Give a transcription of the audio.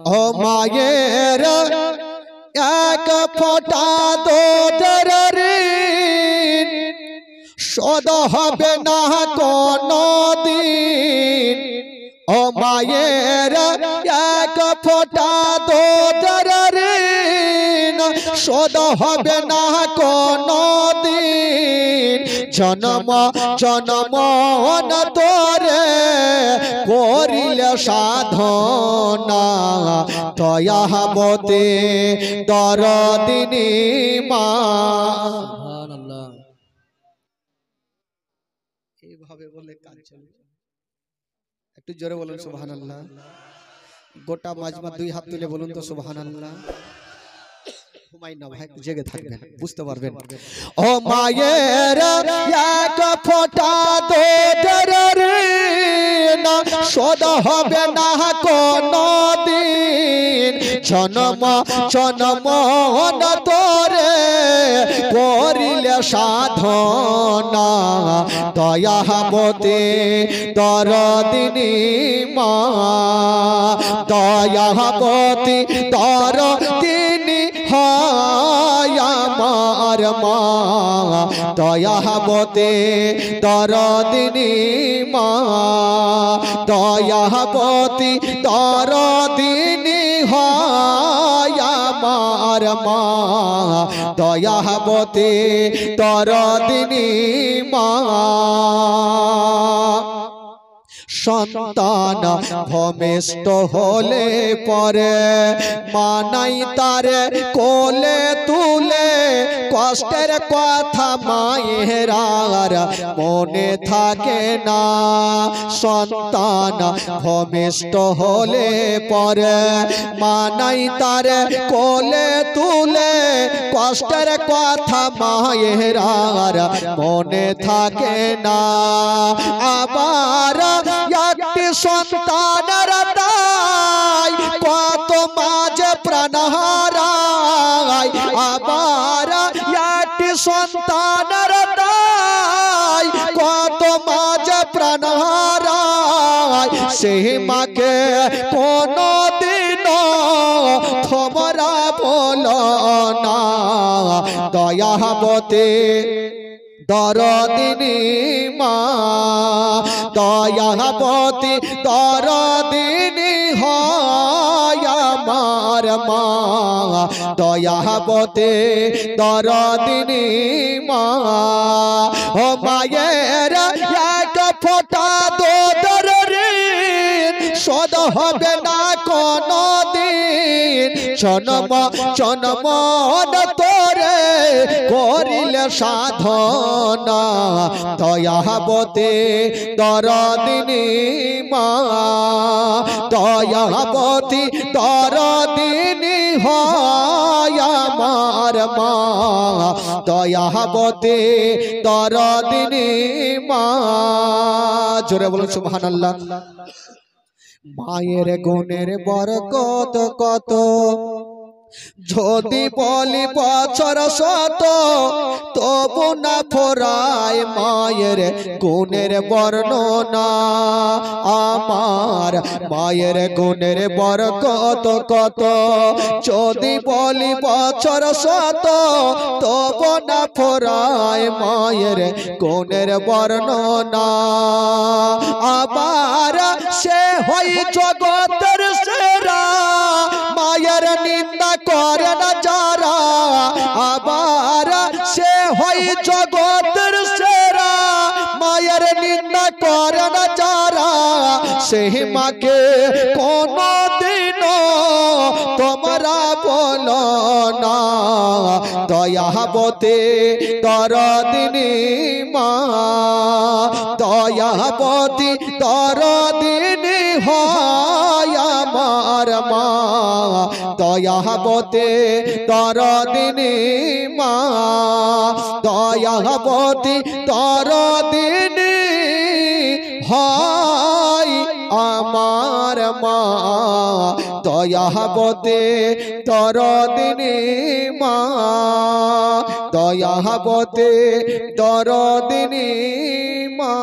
ও মায়ের এক ফোঁটা দুধের ঋণ শোধ হবে না কোনদিন। ও মায়ের এক ফোঁটা দুধের ঋণ শোধ হবে না কোনদিন। জন্ম জন্ম তোরে করিলে সাধনা দয়াবতী দরদিনী মা। এইভাবে বলে কাজ চলে। একটু জোরে বলুন সুবহানাল্লাহ। গোটা মাজমা দুই হাত তুলে বলুন তো সুবহানাল্লাহ। ঘুমাইন না ভাই, জেগে থাকবেন, বুঝতে পারবেন। ও মায়ের এক ফোঁটা দুধের ঋণ শোধ হবে না কোনদিন। জন্ম জন্ম তোরে করিলে সাধনা দয়াবতী দরদিনী মা। দয়াবতী দরদিনী হয় আমার মা। দয়াবতী দরদিনী মা। দয়াবতী দরদিনী হয় আমার মা। দয়াবতী দরদিনী মা। সন্তান ভূমিষ্ঠ হলে পরে মানাই তারে কোলে তুলে। কষ্টের কথা মায়ের আর মনে থাকে না। সন্তান ভূমিষ্ঠ হলে পরে মানাই তারে কোলে তুলে। কষ্টের কথা মায়ের আর মনে থাকে না। আবার একটি সন্তানের দায় কত মাঝে প্রাণ হারায়। আবার একটি সন্তানের দায় কত মাঝে প্রাণ হারায়। সেই মাকে কোনদিন তোমরা বলো না দয়াবতী দরদিনী মা। দয়াবতী দরদিনী হয় আমার মা। দয়াবতী দরদিনী মা। ও মায়ের এক ফোঁটা দুধের ঋণ শোধ হবে না কোনদিন। জন্ম জন্ম তোরে করিলে সাধনা দয়াবতী দরদিনী মা। দয়াবতী দরদিনী হয় আমার মা। দয়াবতী দরদিনী মা। জোরে বলুন সুবহানাল্লাহ। মায়ের গুণের বরকত কত যদি বলি বছর শত তবু না ফোরায় মায়ের গুণের বর্ণনা। আমার মায়ের গুণের বরকত কত যদি বলি বছর শত তবু না ফোরায় মায়ের গুণের বর্ণনা। আবার সে হই জগতের সেরা মায়ের নিন্দা করে না যারা। আবার সে হই জগতের সেরা মায়ের নিন্দা করে না যারা। সেই মাকে কোনদিন তোমরা বলো না দয়াবতী দরদিনী মা। দয়াবতী দরদিনী হয় আমার মা। দয়াবতী দরদিনী মা। দয়াবতী দরদিনী হয় আমার মা। দয়াবতী দরদিনী মা। দয়াবতী দরদিনী মা।